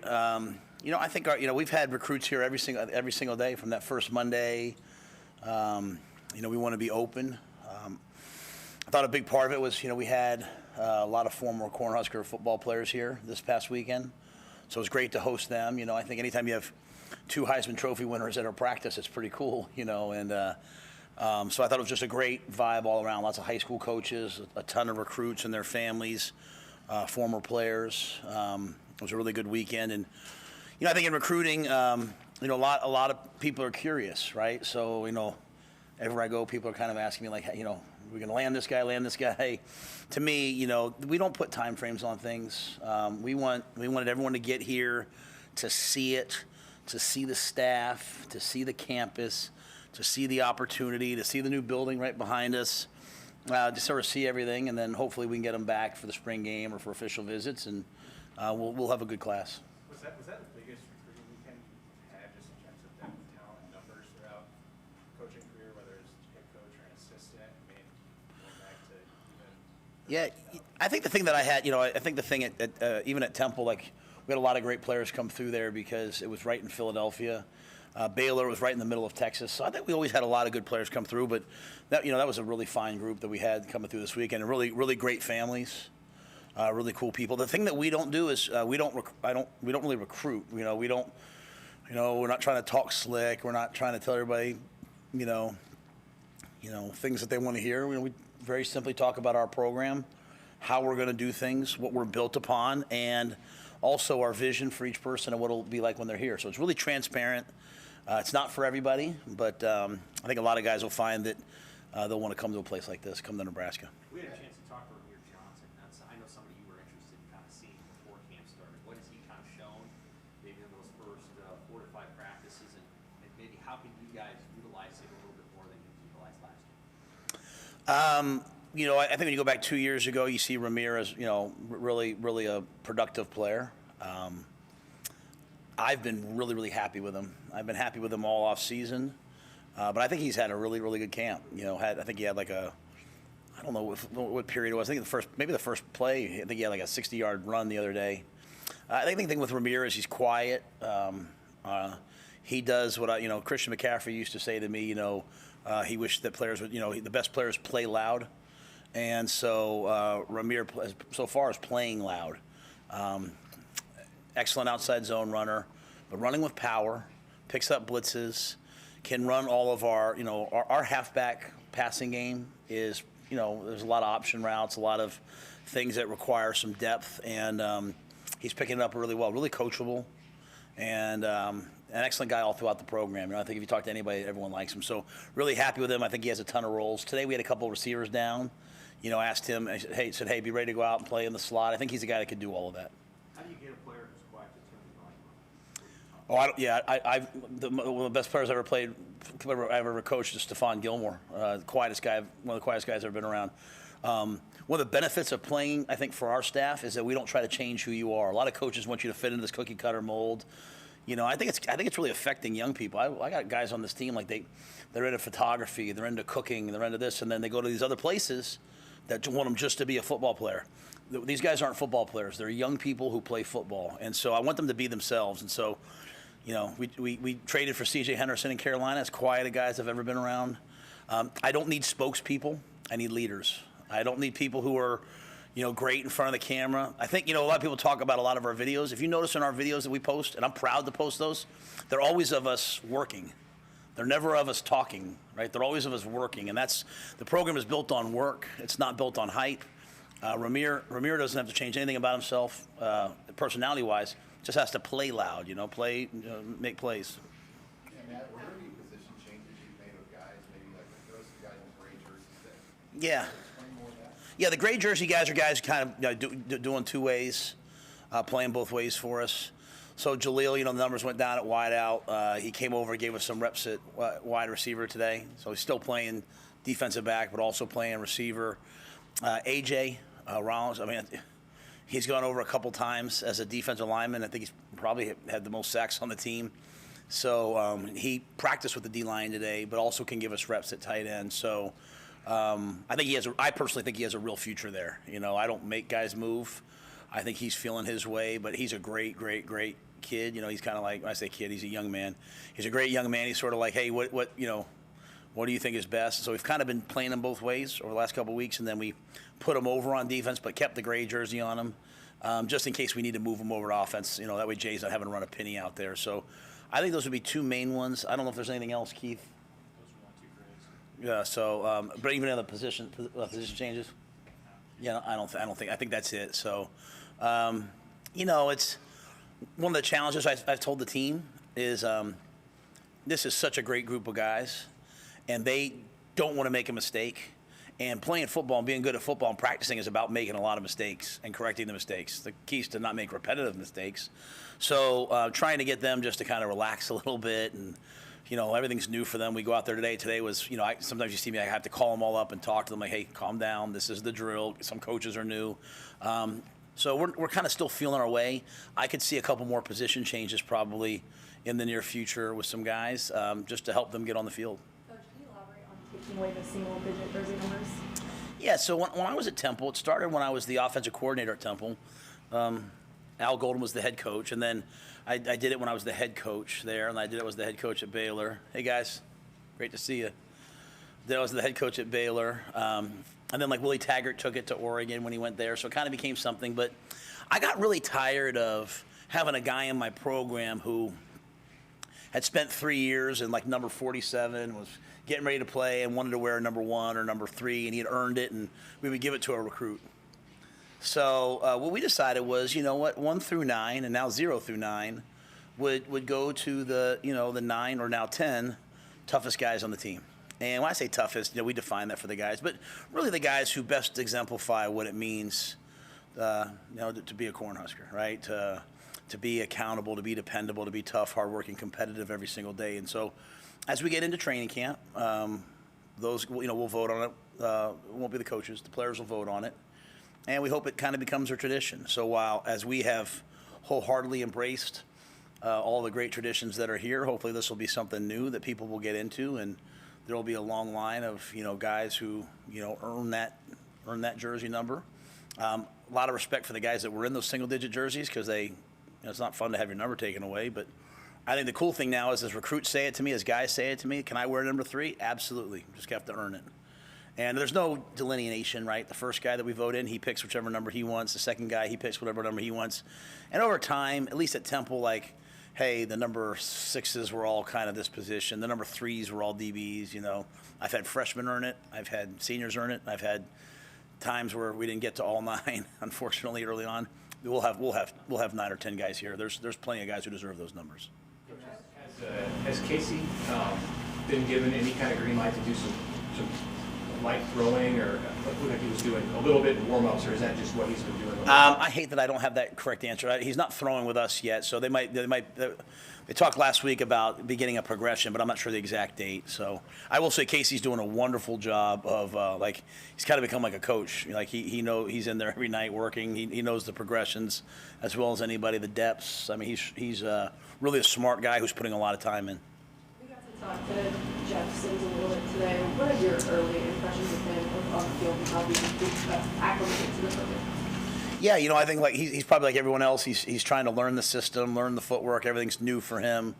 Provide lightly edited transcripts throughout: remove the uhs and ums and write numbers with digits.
I think we've had recruits here every single day from that first Monday. We want to be open. I thought a big part of it was, we had a lot of former Cornhusker football players here this past weekend. So it was great to host them. I think anytime you have two Heisman Trophy winners at our practice, it's pretty cool, and so I thought it was just a great vibe all around. Lots of high school coaches, a ton of recruits and their families, former players. It was a really good weekend. And, I think in recruiting, a lot of people are curious, right? So, everywhere I go, people are kind of asking me, like, hey, we're going to land this guy. To me, we don't put time frames on things. We wanted everyone to get here to see it, to see the staff, to see the campus, to see the opportunity, to see the new building right behind us, to sort of see everything, and then hopefully we can get them back for the spring game or for official visits, and we'll have a good class. Was that the biggest recruiting weekend you had, just in terms of depth of talent and numbers throughout coaching career, whether it's head coach or an assistant? Going back to even. Yeah, I think the thing that I had, I think the thing even at Temple, like, we had a lot of great players come through there because it was right in Philadelphia. Baylor was right in the middle of Texas, so I think we always had a lot of good players come through. But that was a really fine group that we had coming through this weekend, and really, really great families, really cool people. The thing that we don't do is we don't really recruit. We don't. We're not trying to talk slick. We're not trying to tell everybody, things that they want to hear. We very simply talk about our program, how we're going to do things, what we're built upon, and also our vision for each person and what it'll be like when they're here. So it's really transparent. It's not for everybody, but I think a lot of guys will find that they'll want to come to a place like this, come to Nebraska. We had a chance to talk to Ramirez. I know somebody you were interested in kind of seeing before camp started. What has he kind of shown maybe in those first 4 to 5 practices, and maybe how can you guys utilize it a little bit more than you utilized last year? I think when you go back 2 years ago, you see Ramirez, really, really a productive player. I've been really, really happy with him. I've been happy with him all off season, but I think he's had a really, really good camp. I think he had like I don't know what period it was. I think maybe the first play. I think he had like a 60-yard run the other day. I think the thing with Ramirez, he's quiet. He does what Christian McCaffrey used to say to me. He wished that players would, the best players play loud. And so Ramirez, so far, is playing loud. Excellent outside zone runner, but running with power, picks up blitzes, can run all of our halfback passing game is, there's a lot of option routes, a lot of things that require some depth, and he's picking it up really well, really coachable, and an excellent guy all throughout the program. I think if you talk to anybody, everyone likes him. So really happy with him. I think he has a ton of roles. Today we had a couple of receivers down. Asked him, hey, be ready to go out and play in the slot. I think he's a guy that could do all of that. How do you get a player who's quiet to turn the volume on? One of the best players I've ever coached is Stephon Gilmore. One of the quietest guys I've ever been around. One of the benefits of playing, I think, for our staff is that we don't try to change who you are. A lot of coaches want you to fit into this cookie cutter mold. I think it's really affecting young people. I got guys on this team, like they're into photography, they're into cooking, they're into this, and then they go to these other places that want them just to be a football player. These guys aren't football players. They're young people who play football. And so I want them to be themselves. And so, we traded for C.J. Henderson in Carolina, as quiet a guys I've ever been around. I don't need spokespeople. I need leaders. I don't need people who are, great in front of the camera. I think, a lot of people talk about a lot of our videos. If you notice in our videos that we post, and I'm proud to post those, they're always of us working. They're never of us talking, right? They're always of us working, and the program is built on work. It's not built on hype. Ramirez doesn't have to change anything about himself, personality-wise. Just has to play loud, make plays. Yeah, Matt, were there any position changes you've made with guys, maybe like those guys in gray jerseys that? Yeah. Explain more of that. Yeah, the gray jersey guys are guys kind of doing two ways, playing both ways for us. So Jaleel, the numbers went down at wide out. He came over and gave us some reps at wide receiver today. So he's still playing defensive back, but also playing receiver. AJ Rollins, he's gone over a couple times as a defensive lineman. I think he's probably had the most sacks on the team. So he practiced with the D-line today, but also can give us reps at tight end. So I personally think he has a real future there. I don't make guys move. I think he's feeling his way, but he's a great, great, great kid. You know, he's kind of like, when I say kid, he's a young man. He's a great young man. He's sort of like, hey, what do you think is best? So we've kind of been playing him both ways over the last couple of weeks, and then we put him over on defense, but kept the gray jersey on him, just in case we need to move him over to offense. You know, that way Jay's not having to run a penny out there. So I think those would be two main ones. I don't know if there's anything else, Keith. Those are 1, 2 grades. Yeah. So, but even other position changes. Yeah, I don't think. I think that's it. So, you know, it's one of the challenges I've told the team is this is such a great group of guys, and they don't want to make a mistake. And playing football and being good at football and practicing is about making a lot of mistakes and correcting the mistakes. The key is to not make repetitive mistakes. So trying to get them just to kind of relax a little bit, and you know, everything's new for them. We go out there today. Today was, you know, sometimes you see me, I have to call them all up and talk to them like, hey, calm down. This is the drill. Some coaches are new. So we're kind of still feeling our way. I could see a couple more position changes probably in the near future with some guys just to help them get on the field. Coach, can you elaborate on taking away the single-digit jersey numbers? Yeah, so when I was at Temple, it started when I was the offensive coordinator at Temple. Al Golden was the head coach, and then I did it when I was the head coach there, and I did it as the head coach at Baylor. Hey, guys, great to see you. Then I was the head coach at Baylor. And then, like, Willie Taggart took it to Oregon when he went there, so it kind of became something. But I got really tired of having a guy in my program who had spent 3 years in, like, number 47, was getting ready to play and wanted to wear number 1 or number 3, and he had earned it, and we would give it to a recruit. So what we decided was, you know what, 1 through 9, and now 0 through 9, would go to the, you know, the 9 or now 10 toughest guys on the team. And when I say toughest, you know, we define that for the guys, but really the guys who best exemplify what it means, you know, to be a Cornhusker, right? To be accountable, to be dependable, to be tough, hardworking, competitive every single day. And so, as we get into training camp, those, you know, we'll vote on it. It won't be the coaches; the players will vote on it, and we hope it kind of becomes a tradition. So, while as we have wholeheartedly embraced all the great traditions that are here, hopefully this will be something new that people will get into, and there will be a long line of, you know, guys who, you know, earn that jersey number. A lot of respect for the guys that were in those single-digit jerseys, because they, you know, it's not fun to have your number taken away. But I think the cool thing now is, as recruits say it to me, as guys say it to me, can I wear number 3? Absolutely. Just have to earn it. And there's no delineation, right? The first guy that we vote in, he picks whichever number he wants. The second guy, he picks whatever number he wants. And over time, at least at Temple, like, hey, the number 6s were all kind of this position. The number 3s were all DBs, you know. I've had freshmen earn it. I've had seniors earn it. I've had times where we didn't get to all 9, unfortunately, early on. We'll have 9 or 10 guys here. There's plenty of guys who deserve those numbers. Has Casey been given any kind of green light to do some light throwing, or like he was doing a little bit in warm-ups, or is that just what he's been doing? I hate that I don't have that correct answer. He's not throwing with us yet, so they talked last week about beginning a progression, but I'm not sure the exact date. So I will say Casey's doing a wonderful job of like, he's kind of become like a coach. Like he knows, he's in there every night working. He knows the progressions as well as anybody, the depths. I mean, he's really a smart guy who's putting a lot of time in. We got to talk to Jeff Sims a little bit today. What are your early impressions of him on the field and how he's acclimated to the program? Yeah, you know, I think like he's probably like everyone else. He's trying to learn the system, learn the footwork. Everything's new for him.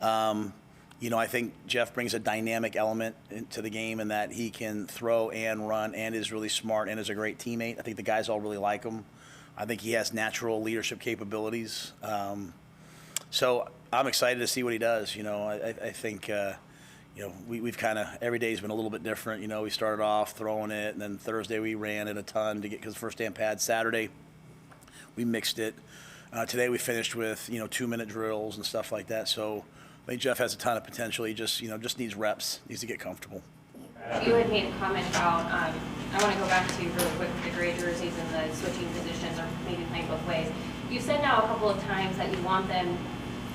You know, I think Jeff brings a dynamic element into the game in that he can throw and run and is really smart and is a great teammate. I think the guys all really like him. I think he has natural leadership capabilities. So I'm excited to see what he does. You know, I think, you know, we've kind of, every day's been a little bit different. You know, we started off throwing it, and then Thursday we ran it a ton to get, because the first day on pads. Saturday we mixed it. Today we finished with, you know, 2-minute drills and stuff like that. So I think Jeff has a ton of potential. He just, you know, just needs reps, needs to get comfortable. You had made a comment about, I want to go back to really quick the gray jerseys and the switching positions, or maybe playing both ways. You've said now a couple of times that you want them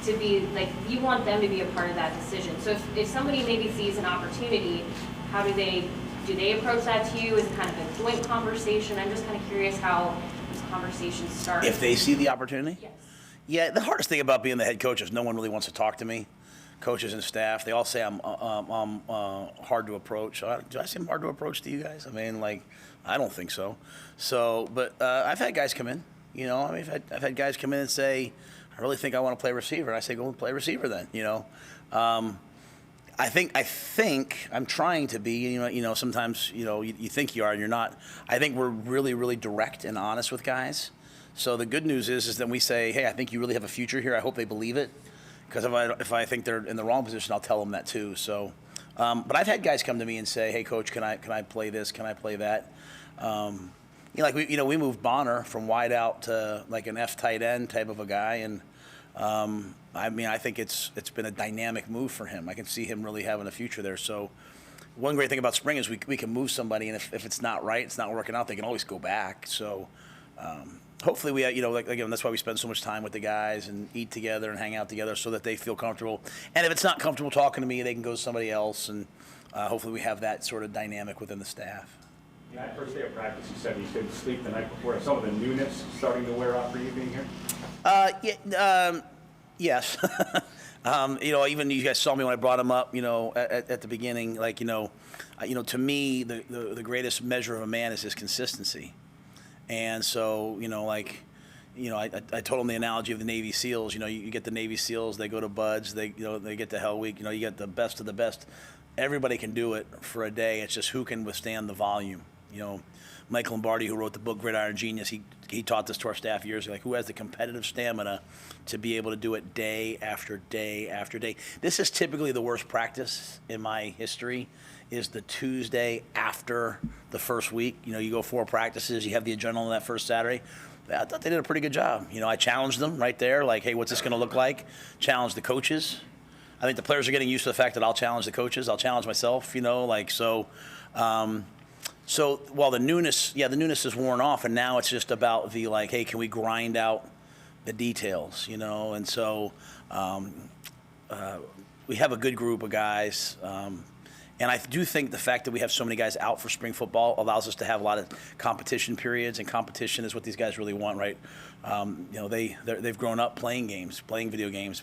to be, like, you want them to be a part of that decision. So if somebody maybe sees an opportunity, how do they approach that to you? Is it kind of a joint conversation? I'm just kind of curious how these conversations start. If they see the opportunity? Yes. Yeah, the hardest thing about being the head coach is no one really wants to talk to me. Coaches and staff, they all say I'm hard to approach. Do I seem hard to approach to you guys? I mean, like, I don't think so. So, but I've had guys come in. You know, I mean, I've had guys come in and say, I really think I want to play receiver. And I say, go and play receiver then, I think I'm trying to be, sometimes, you think you are and you're not. I think we're really, really direct and honest with guys. So the good news is that we say, hey, I think you really have a future here. I hope they believe it. Because if I think they're in the wrong position, I'll tell them that too. So, but I've had guys come to me and say, hey, coach, can I play this? Can I play that? We moved Bonner from wide out to like an F tight end type of a guy. And, I think it's been a dynamic move for him. I can see him really having a future there. So one great thing about spring is we can move somebody, and if it's not right, it's not working out, they can always go back. So hopefully we, again, that's why we spend so much time with the guys and eat together and hang out together so that they feel comfortable. And if it's not comfortable talking to me, they can go to somebody else. And hopefully we have that sort of dynamic within the staff. Yeah, first day of practice, you said you couldn't sleep the night before. Some of the newness starting to wear off for you being here? Yes. Even you guys saw me when I brought him up, at the beginning, to me, the greatest measure of a man is his consistency. And so, I told him the analogy of the Navy SEALs. You get the Navy SEALs, they go to Buds, they get to Hell Week, you get the best of the best. Everybody can do it for a day. It's just who can withstand the volume. Mike Lombardi, who wrote the book Gridiron Genius, he taught this to our staff years ago, who has the competitive stamina to be able to do it day after day after day. This is typically the worst practice in my history, is the Tuesday after the first week. You go 4 practices, you have the adrenaline that first Saturday. I thought they did a pretty good job. I challenged them right there, like, hey, what's this going to look like? Challenged the coaches. I think the players are getting used to the fact that I'll challenge the coaches. I'll challenge myself, So while the newness is worn off, and now it's just about the hey, can we grind out the details, And so we have a good group of guys, and I do think the fact that we have so many guys out for spring football allows us to have a lot of competition periods, and competition is what these guys really want, right? They've grown up playing games, playing video games,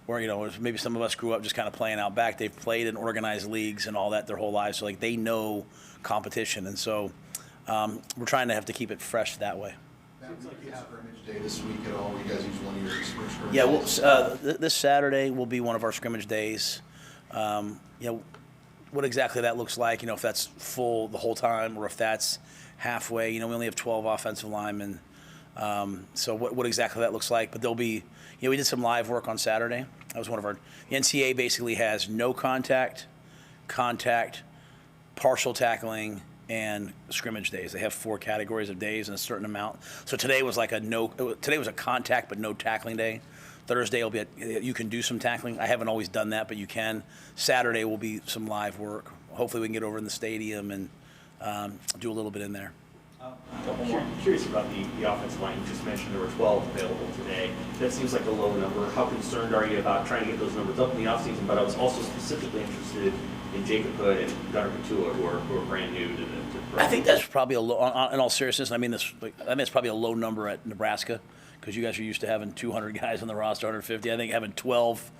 or maybe some of us grew up just kind of playing out back. They've played in organized leagues and all that their whole lives, so they know competition, and so we're trying to have to keep it fresh that way. Seems like you have scrimmage day this week at all. You guys use one of your spring scrimmage Yeah, days? this Saturday will be one of our scrimmage days. What exactly that looks like, if that's full the whole time or if that's halfway. We only have 12 offensive linemen, so what exactly that looks like. But there'll be, we did some live work on Saturday. That was one of our. The NCAA basically has no contact, partial tackling, and scrimmage days. They have 4 categories of days and a certain amount. So today was today was a contact but no tackling day. Thursday will be you can do some tackling. I haven't always done that, but you can. Saturday will be some live work. Hopefully we can get over in the stadium and do a little bit in there. Curious about the offensive line. You just mentioned there were 12 available today. That seems like a low number. How concerned are you about trying to get those numbers up in the offseason? But I was also specifically interested in Jacob Hood and Gunnar Katua, who are brand new to the I think that's probably a low, in all seriousness, I mean it's probably a low number at Nebraska, because you guys are used to having 200 guys on the roster, 150. I think having 12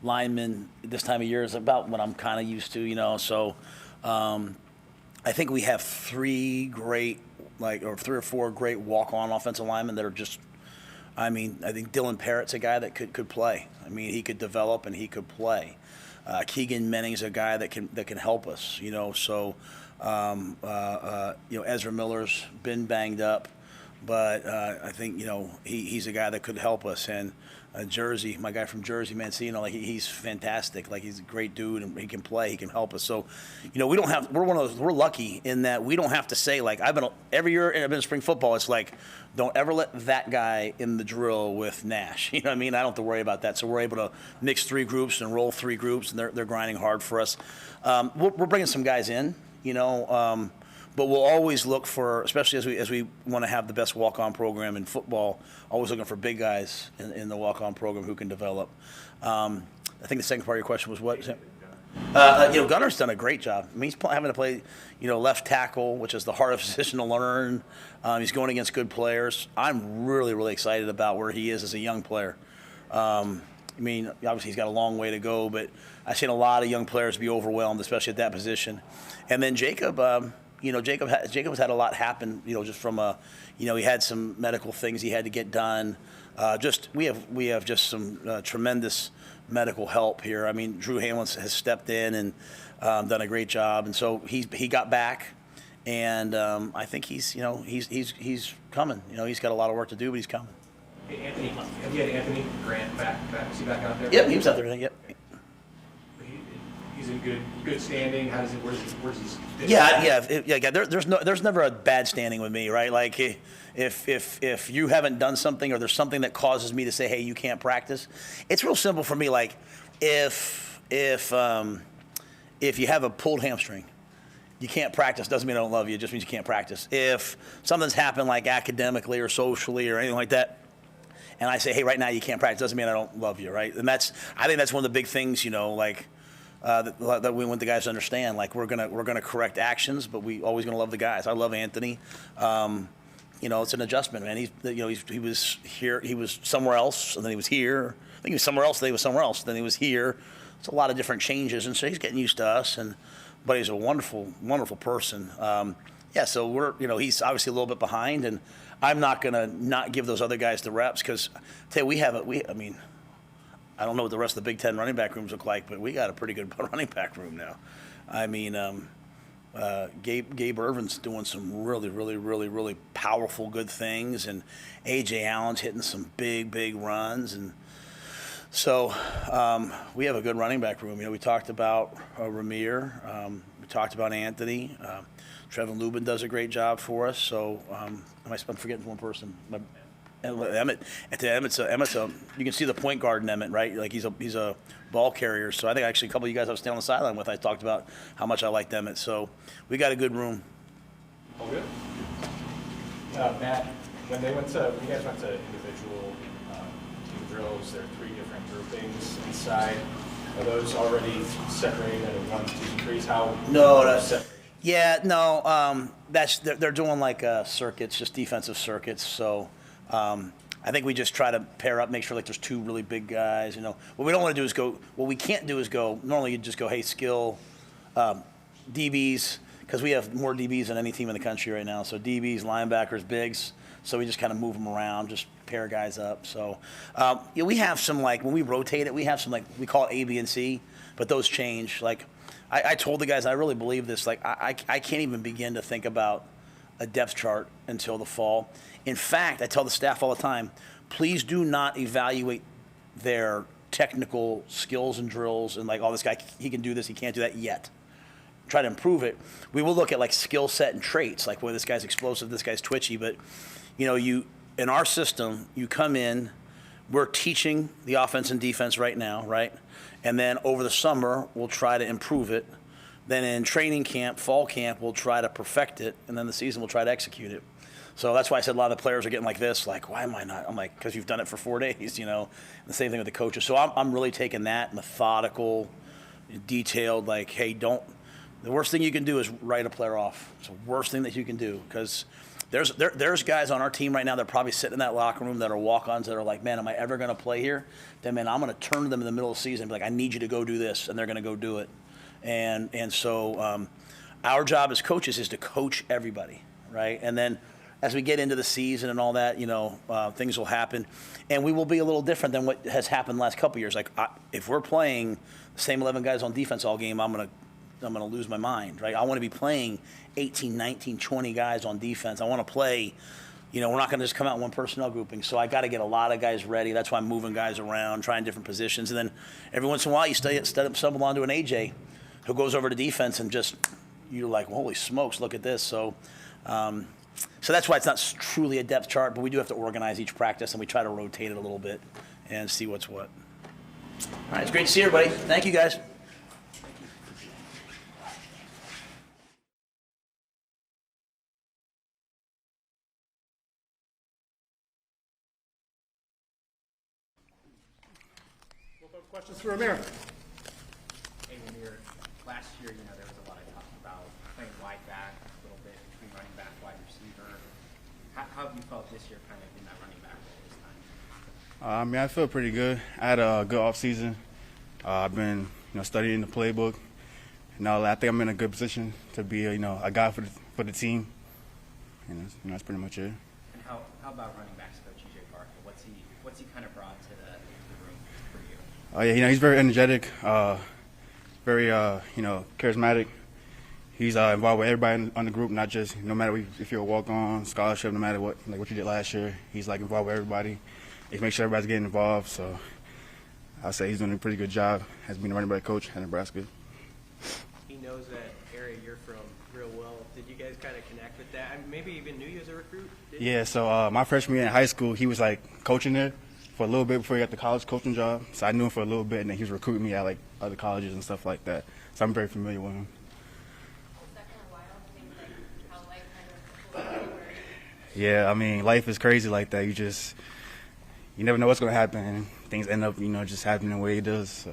linemen this time of year is about what I'm kind of used to, So I think we have 3 or 4 great walk-on offensive linemen that are just. I think Dylan Parrott's a guy that could play. He could develop and he could play. Keegan Menning's a guy that can help us. So. Ezra Miller's been banged up, but I think he's a guy that could help us. And Jersey, my guy from Jersey, Mancino, he's fantastic. He's a great dude, and he can play. He can help us. So, we don't have. We're one of those. We're lucky in that we don't have to say every year I've been in spring football. It's don't ever let that guy in the drill with Nash. I don't have to worry about that. So we're able to mix 3 groups and roll 3 groups, and they're grinding hard for us. We're bringing some guys in. But we'll always look for, especially as we want to have the best walk-on program in football, always looking for big guys in the walk-on program who can develop. I think the second part of your question was what? Gunnar's done a great job. He's having to play, left tackle, which is the hardest position to learn. He's going against good players. I'm really, really excited about where he is as a young player. Obviously he's got a long way to go, but I've seen a lot of young players be overwhelmed, especially at that position. And then Jacob, Jacob's had a lot happen, just from he had some medical things he had to get done. We have just some tremendous medical help here. I mean, Drew Hamlin has stepped in and done a great job, and so he got back, and I think he's coming. He's got a lot of work to do, but he's coming. Hey, Anthony, have you had Anthony Grant back? Is he back out there? Yep, he was out there. Yep. He's in good standing. How does it? Where's his? Yeah. There's never a bad standing with me, right? Like if you haven't done something or there's something that causes me to say, hey, you can't practice. It's real simple for me. Like if you have a pulled hamstring, you can't practice. Doesn't mean I don't love you. It just means you can't practice. If something's happened like academically or socially or anything like that, and I say, hey, right now you can't practice, doesn't mean I don't love you, right? And I think that's one of the big things, that we want the guys to understand. Like we're gonna correct actions, but we always gonna love the guys. I love Anthony. It's an adjustment, man. He was here, he was somewhere else, and then he was here. I think he was somewhere else. Then he was somewhere else. Then he was here. It's a lot of different changes, and so he's getting used to us. But he's a wonderful, wonderful person. So he's obviously a little bit behind, and I'm not gonna not give those other guys the reps because I don't know what the rest of the Big Ten running back rooms look like, but we got a pretty good running back room now. I mean, Gabe Irvin's doing some really, really, really, really powerful, good things, and A.J. Allen's hitting some big, big runs, and so we have a good running back room. We talked about Ramirez. We talked about Anthony. Trevin Lubin does a great job for us. So I'm forgetting one person. Emmett. Emmett's you can see the point guard in Emmett, right? Like he's a ball carrier. So I think actually a couple of you guys I was staying on the sideline with, I talked about how much I liked Emmett. So we got a good room. All good. Matt, when you guys went to individual team drills, there are 3 different groupings inside. Are those already separated into 1, 2, 3s? How? No, that's. Yeah, no. They're doing like circuits, just defensive circuits. So. I think we just try to pair up, make sure like there's 2 really big guys. What we don't want to do is go. What we can't do is go. Normally you just go, hey, skill, DBs, because we have more DBs than any team in the country right now. So DBs, linebackers, bigs. So we just kind of move them around, just pair guys up. So we have some when we rotate it, we have some we call it A, B, and C, but those change. I told the guys, I really believe this. I can't even begin to think about a depth chart until the fall. In fact, I tell the staff all the time, please do not evaluate their technical skills and drills and this guy, he can do this, he can't do that yet. Try to improve it. We will look at skill set and traits, where this guy's explosive, this guy's twitchy, but you in our system, you come in, we're teaching the offense and defense right now, right? And then over the summer, we'll try to improve it. Then in training camp, fall camp, we'll try to perfect it, and then the season we'll try to execute it. So that's why I said a lot of the players are getting like this, why am I not? I'm like, because you've done it for 4 days, The same thing with the coaches. So I'm really taking that methodical, detailed, hey, the worst thing you can do is write a player off. It's the worst thing that you can do because there's guys on our team right now that are probably sitting in that locker room that are walk-ons that are like, man, am I ever going to play here? Then, man, I'm going to turn to them in the middle of the season and be like, I need you to go do this, and they're going to go do it. And so our job as coaches is to coach everybody, right? And then as we get into the season and all that, things will happen. And we will be a little different than what has happened the last couple of years. If we're playing the same 11 guys on defense all game, I'm gonna lose my mind, right? I want to be playing 18, 19, 20 guys on defense. I want to play, we're not going to just come out in one personnel grouping. So I got to get a lot of guys ready. That's why I'm moving guys around, trying different positions. And then every once in a while you stumble onto an AJ who goes over to defense and you're like, holy smokes, look at this. So that's why it's not truly a depth chart, but we do have to organize each practice, and we try to rotate it a little bit and see what's what. All right, it's great to see everybody. Thank you, guys. Questions for Ramirez? Hey, Ramirez, last year, there was a lot of talk about playing wide back a little bit between running back, wide receiver. How have you felt this year kind of in that running back role this time? I feel pretty good. I had a good offseason. I've been, studying the playbook. Now I think I'm in a good position to be, a guy for for the team. And that's pretty much it. And how about running backs coach EJ Parker? What's he kind of brought to the room for you? Oh yeah, he's very energetic, very charismatic. He's involved with everybody on the group, not just no matter if you're a walk-on, scholarship, no matter what you did last year. He's like involved with everybody. He makes sure everybody's getting involved. So I'll say he's doing a pretty good job as being a running back coach at Nebraska. He knows that area you're from real well. Did you guys kind of connect with that? I mean, maybe even knew you as a recruit? Yeah, so my freshman year in high school, he was like coaching there for a little bit before he got the college coaching job. So I knew him for a little bit, and then he was recruiting me at like other colleges and stuff like that. So I'm very familiar with him. Yeah, I mean, life is crazy like that. You never know what's going to happen, and things end up, just happening the way it does. So.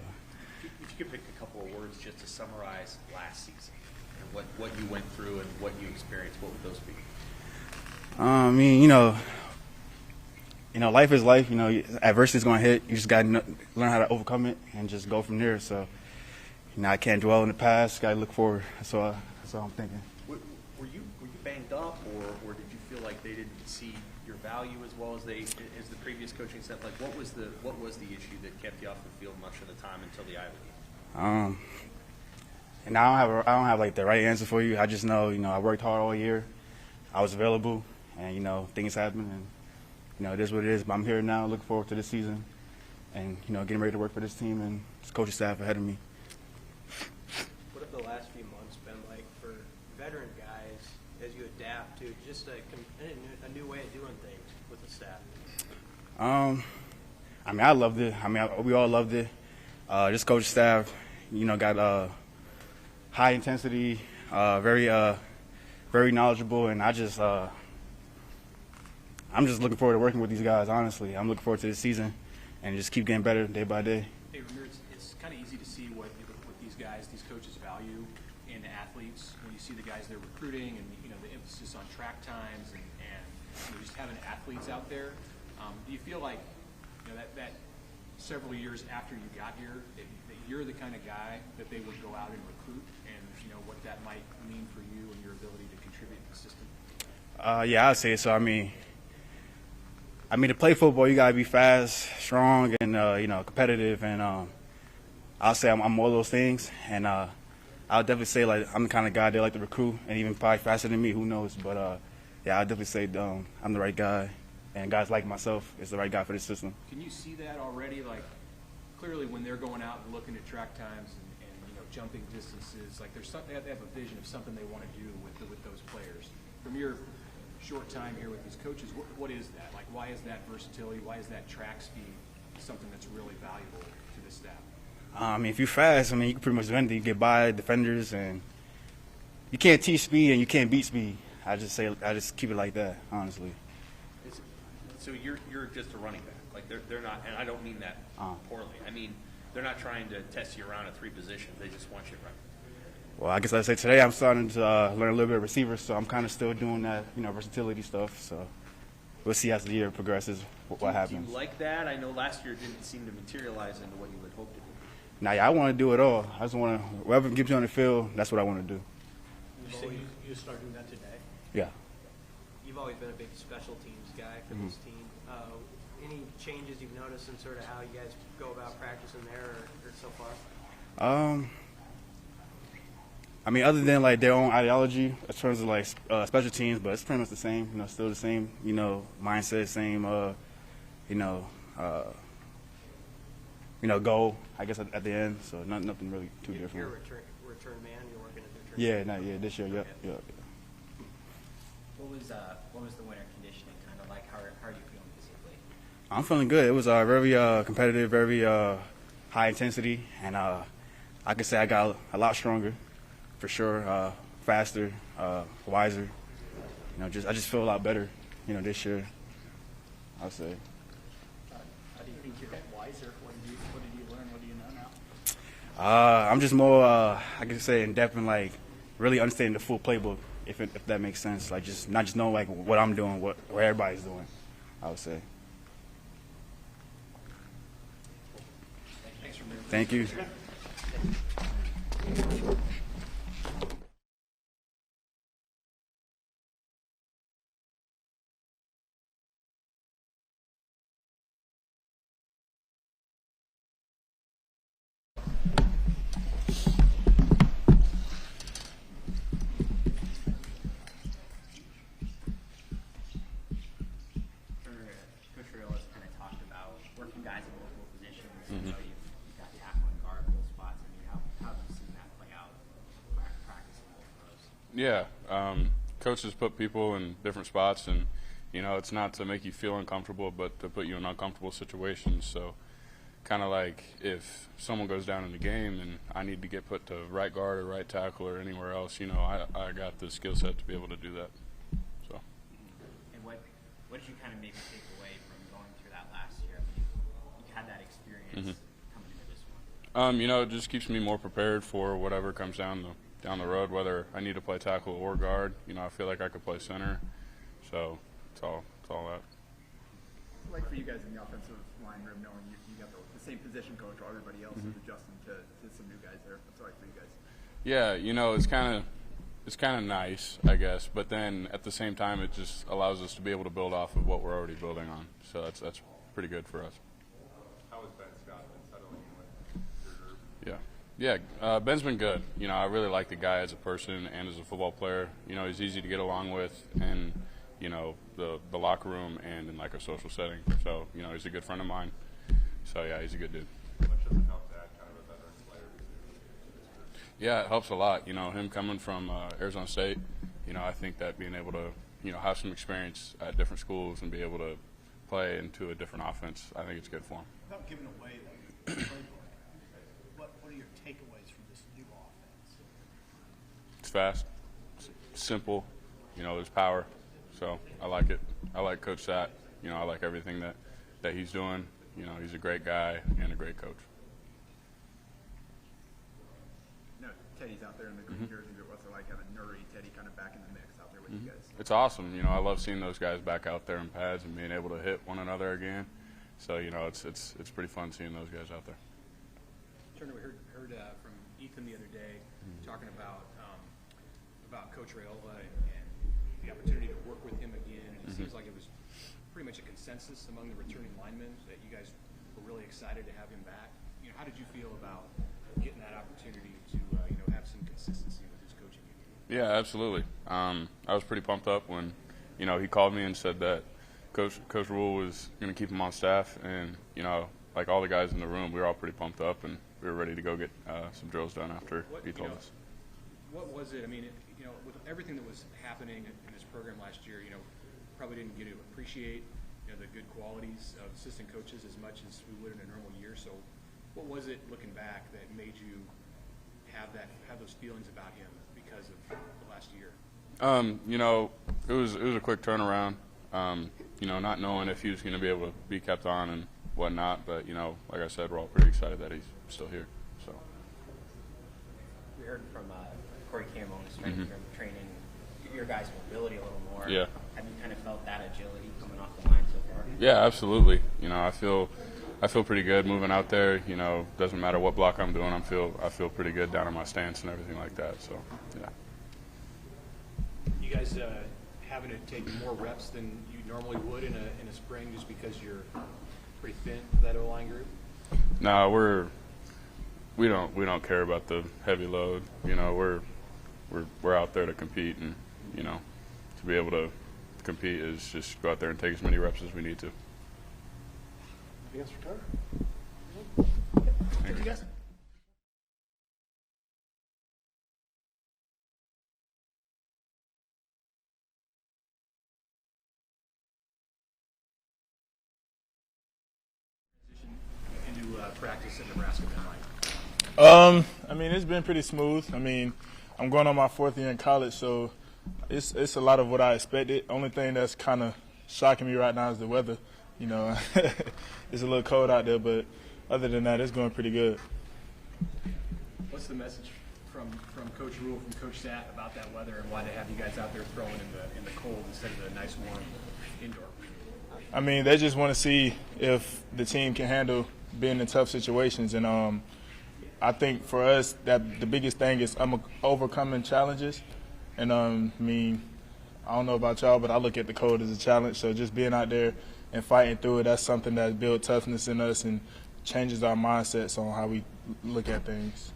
If you could pick a couple of words just to summarize last season and what you went through and what you experienced, what would those be? I mean, life is life. Adversity is going to hit. You just got to learn how to overcome it and just go from there. So, I can't dwell in the past. Got to look forward. That's all I'm thinking. Were you banged up, or did you feel like they didn't see your value as well as the previous coaching said? Like, what was the issue that kept you off the field much of the time until the Iowa game? And I don't have like the right answer for you. I just know, I worked hard all year. I was available, and things happen, and it is what it is. But I'm here now, looking forward to this season, and getting ready to work for this team and this coaching staff ahead of me. What have the last few months been like for veteran guys as you adapt to just a new way of doing things with the staff? I mean, I loved it. I mean, we all loved it. This coaching staff, got high intensity, very knowledgeable, and I'm just looking forward to working with these guys, honestly. I'm looking forward to this season and just keep getting better day by day. Hey, Ramirez, it's kind of easy to see what these guys, these coaches value in athletes when you see the guys they're recruiting and, the emphasis on track times and just having athletes out there. Do you feel like, that several years after you got here, that you're the kind of guy that they would go out and recruit and, what that might mean for you and your ability to contribute to the system? Yeah, I'd say so. I mean, to play football, you gotta be fast, strong, and competitive. And I'll say I'm all those things. And I'll definitely say like I'm the kind of guy they like to recruit, and even probably faster than me. Who knows? But yeah, I'll definitely say I'm the right guy, and guys like myself is the right guy for this system. Can you see that already? Like clearly, when they're going out and looking at track times and jumping distances, like they have a vision of something they want to do with those players. From your short time here with these coaches, what is that? Like, why is that versatility? Why is that track speed something that's really valuable to the staff? I mean, if you're fast, you can pretty much do anything. You get by defenders, and you can't teach speed and you can't beat speed. I just keep it like that, honestly. So you're just a running back. Like they're not, and I don't mean that poorly. I mean, they're not trying to test you around at three positions. They just want you to run. Well, I guess I'd say today I'm starting to learn a little bit of receiver, so I'm kind of still doing that, versatility stuff. So we'll see as the year progresses what happens. Do you like that? I know last year it didn't seem to materialize into what you would hope to do. Now, yeah, I want to do it all. I just want to, whatever gives you on the field, that's what I want to do. You say you start doing that today? Yeah. You've always been a big special teams guy for this team. Any changes you've noticed in sort of how you guys go about practicing there or so far? I mean, other than like their own ideology in terms of like special teams, but it's pretty much the same. Still the same. Mindset, same. Goal. I guess at the end. So nothing really too different. You're a return man. You're working at the return. Yeah, this year. Yep. What was the winter conditioning kind of like? How are you feeling physically? I'm feeling good. It was very competitive, very high intensity, and I can say I got a lot stronger, for sure. Faster, wiser. I just feel a lot better. This year, I'll say. How do you think you're wiser? What did you learn? What do you know now? I'm just more, I can say, in depth and like really understanding the full playbook. If that makes sense, like just not just knowing like what I'm doing, what everybody's doing, I would say. Thank you. You know, you've got tackle and guard both spots. I mean, how have you seen that play out practicing both of those? Yeah, coaches put people in different spots, and you know, it's not to make you feel uncomfortable, but to put you in uncomfortable situations. So, kind of like if someone goes down in the game and I need to get put to right guard or right tackle or anywhere else, you know, I got the skill set to be able to do that. So. And what did you kind of maybe take away from going through that last year? I mean, you had that experience coming into this one. You know, it just keeps me more prepared for whatever comes down the road, whether I need to play tackle or guard. You know, I feel like I could play center. So it's all that. Like for you guys in the offensive line room, knowing you got the same position coach while everybody else is adjusting to some new guys there. What's it like for you guys? Yeah, you know, it's kind of nice, I guess. But then at the same time, it just allows us to be able to build off of what we're already building on. So that's pretty good for us. How has Ben Scott been settling in with your group? Yeah, Ben's been good. You know, I really like the guy as a person and as a football player. You know, he's easy to get along with, and you know, the locker room and in like a social setting. So, you know, he's a good friend of mine. So yeah, he's a good dude. Much does it help to add kind of a veteran player to this group? Yeah, it helps a lot. You know, him coming from Arizona State, you know, I think that being able to, you know, have some experience at different schools and be able to play into a different offense, I think it's good for him. Without giving away the playbook, what are your takeaways from this new offense? It's fast, it's simple, you know, there's power. So I like it. I like Coach Satt. You know, I like everything that he's doing. You know, he's a great guy and a great coach. No, Teddy's out there in the green jersey, but what's it like having Nuri, Teddy kind of back in the mix out there with you guys? It's awesome. You know, I love seeing those guys back out there in pads and being able to hit one another again. So, you know, it's pretty fun seeing those guys out there. Turner, we heard from Ethan the other day talking about Coach Rhule and the opportunity to work with him again. And it seems like it was pretty much a consensus among the returning linemen that you guys were really excited to have him back. You know, how did you feel about getting that opportunity to you know, have some consistency with his coaching? Yeah, absolutely. I was pretty pumped up when, you know, he called me and said that Coach Rhule was going to keep him on staff, and you know, like all the guys in the room, we were all pretty pumped up, and we were ready to go get some drills done after he told us. What was it? I mean, you know, with everything that was happening in this program last year, you know, probably didn't get to appreciate, you know, the good qualities of assistant coaches as much as we would in a normal year. So, what was it looking back that made you have those feelings about him because of the last year? You know, it was a quick turnaround. You know, not knowing if he was going to be able to be kept on and whatnot, but you know, like I said, we're all pretty excited that he's still here. So. We heard from Corey Camo in strength training, your guys' mobility a little more. Yeah. Have you kind of felt that agility coming off the line so far? Yeah, absolutely. You know, I feel pretty good moving out there. You know, doesn't matter what block I'm doing, I feel pretty good down in my stance and everything like that. So, yeah. You guys having to take more reps than you normally would in a spring just because you're pretty thin for that O-line group? No, we don't care about the heavy load. You know, we're out there to compete, and you know, to be able to compete is just go out there and take as many reps as we need to. Anything else for Carter? Thank you. Guys. Into practice at Nebraska been like? I mean, it's been pretty smooth. I mean, I'm going on my 4th year in college, so it's a lot of what I expected. Only thing that's kind of shocking me right now is the weather. You know, it's a little cold out there, but other than that, it's going pretty good. What's the message from Coach Rhule, from Coach Satt about that weather and why they have you guys out there throwing in the cold instead of the nice warm indoor? I mean, they just want to see if the team can handle being in tough situations, and I think for us that the biggest thing is overcoming challenges. And I mean, I don't know about y'all, but I look at the cold as a challenge. So just being out there and fighting through it, that's something that builds toughness in us and changes our mindsets on how we look at things.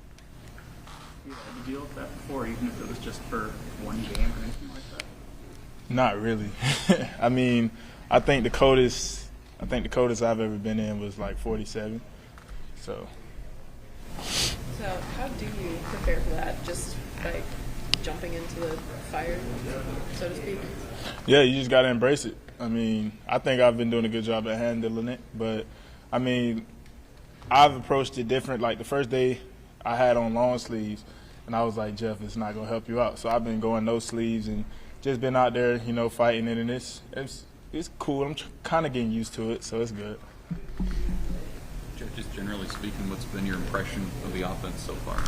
You had to deal with that before, even if it was just for one game or anything like that? Not really. I mean, I think the coldest I've ever been in was like 47. So how do you prepare for that? Just by jumping into the fire, so to speak? Yeah, you just got to embrace it. I mean, I think I've been doing a good job at handling it, but I mean, I've approached it different. Like the first day I had on long sleeves, and I was like, Jeff, it's not going to help you out. So I've been going no sleeves and just been out there, you know, fighting it, and it's cool. I'm kind of getting used to it, so it's good. Just generally speaking, what's been your impression of the offense so far?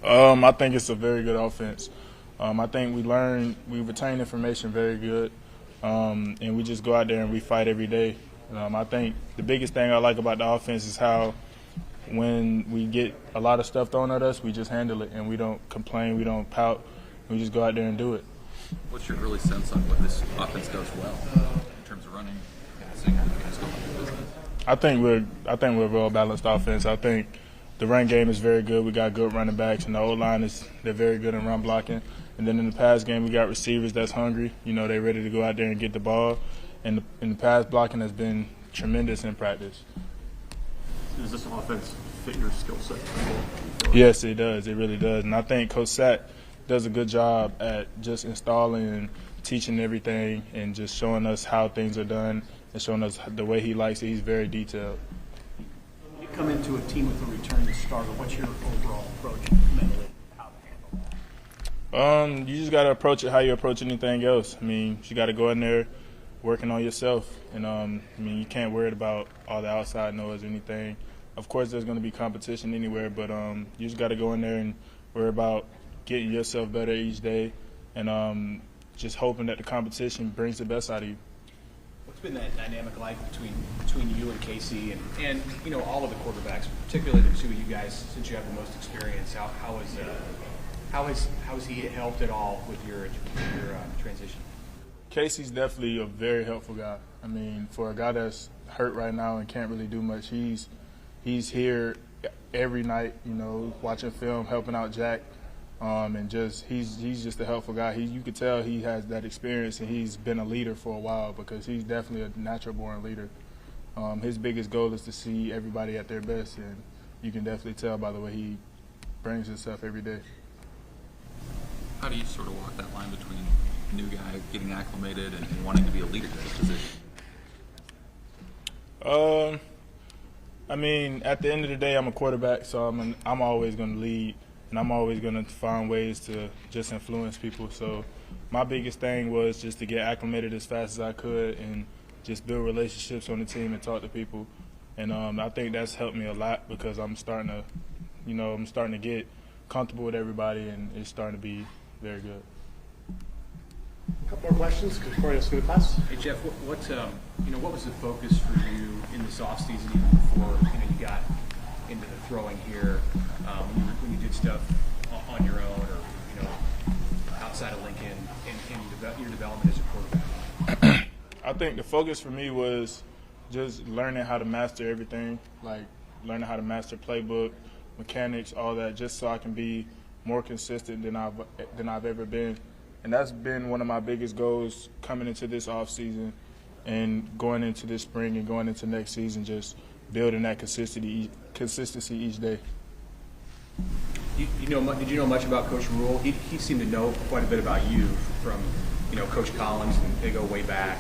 I think it's a very good offense. I think we retain information very good, and we just go out there and we fight every day. I think the biggest thing I like about the offense is how when we get a lot of stuff thrown at us, we just handle it, and we don't complain, we don't pout, we just go out there and do it. What's your early sense on what this offense does well in terms of running, passing, just going through business? I think we're a well-balanced offense. I think the run game is very good. We got good running backs, and the O-line they're very good in run blocking. And then in the pass game, we got receivers that's hungry. You know, they're ready to go out there and get the ball. And the pass blocking has been tremendous in practice. Does this offense fit your skill set? Yes, it does. It really does. And I think Coach Sack does a good job at just installing and teaching everything and just showing us how things are done and showing us the way he likes it. He's very detailed. You come into a team with a returning starter. What's your overall approach mentally? How to handle that? You just got to approach it how you approach anything else. I mean, you got to go in there working on yourself. And, I mean, you can't worry about all the outside noise or anything. Of course, there's going to be competition anywhere, but you just got to go in there and worry about getting yourself better each day and just hoping that the competition brings the best out of you. What's been that dynamic like between you and Casey and you know, all of the quarterbacks, particularly the two of you guys, since you have the most experience? How has he helped at all with your transition? Casey's definitely a very helpful guy. I mean, for a guy that's hurt right now and can't really do much, he's here every night, you know, watching film, helping out Jack, and he's just a helpful guy. You could tell he has that experience, and he's been a leader for a while because he's definitely a natural-born leader. His biggest goal is to see everybody at their best, and you can definitely tell by the way he brings himself every day. How do you sort of walk that line between a new guy getting acclimated and wanting to be a leader in his position? I mean, at the end of the day, I'm a quarterback, so I'm always going to lead, and I'm always going to find ways to just influence people. So my biggest thing was just to get acclimated as fast as I could and just build relationships on the team and talk to people. And I think that's helped me a lot because I'm starting to get comfortable with everybody, and it's starting to be very good. A couple more questions before I go to class. Hey Jeff, what was the focus for you in this offseason, even before you got into the throwing here, when you did stuff on your own or outside of Lincoln in your development as a quarterback? I think the focus for me was just learning how to master everything, like learning how to master playbook, mechanics, all that, just so I can be more consistent than I've ever been. And that's been one of my biggest goals coming into this offseason and going into this spring and going into next season, just building that consistency each day. Did you know much about Coach Rhule? He seemed to know quite a bit about you from Coach Collins, and they go way back.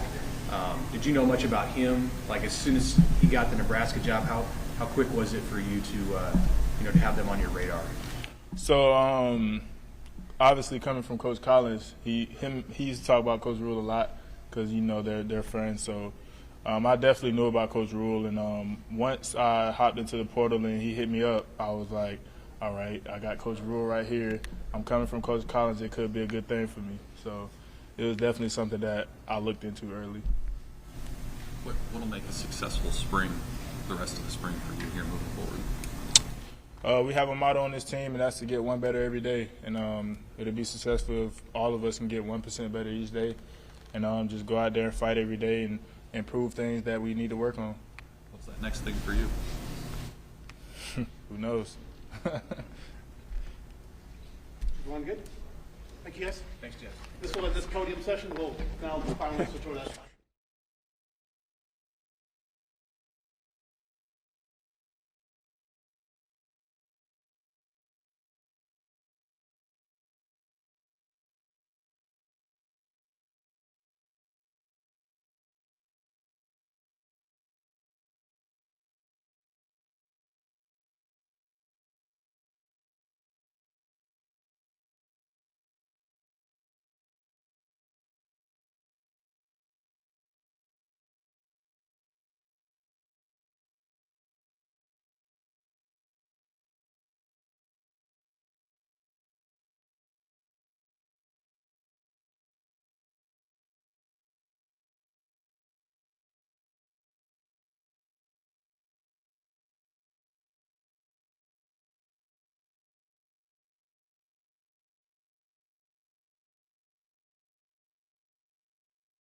Did you know much about him? Like as soon as he got the Nebraska job, how quick was it for you to have them on your radar? So obviously coming from Coach Collins, he used to talk about Coach Rhule a lot because they're friends. So I definitely knew about Coach Rhule, and once I hopped into the portal and he hit me up, I was like, all right, I got Coach Rhule right here. I'm coming from Coach Collins. It could be a good thing for me. So it was definitely something that I looked into early. What'll make a successful spring, the rest of the spring for you here moving forward? We have a motto on this team, and that's to get one better every day. And it'll be successful if all of us can get 1% better each day and just go out there and fight every day and improve things that we need to work on. What's that next thing for you? Who knows? Everyone good? Thank you, guys. Thanks, Jeff. This podium session will now finally switch over to that.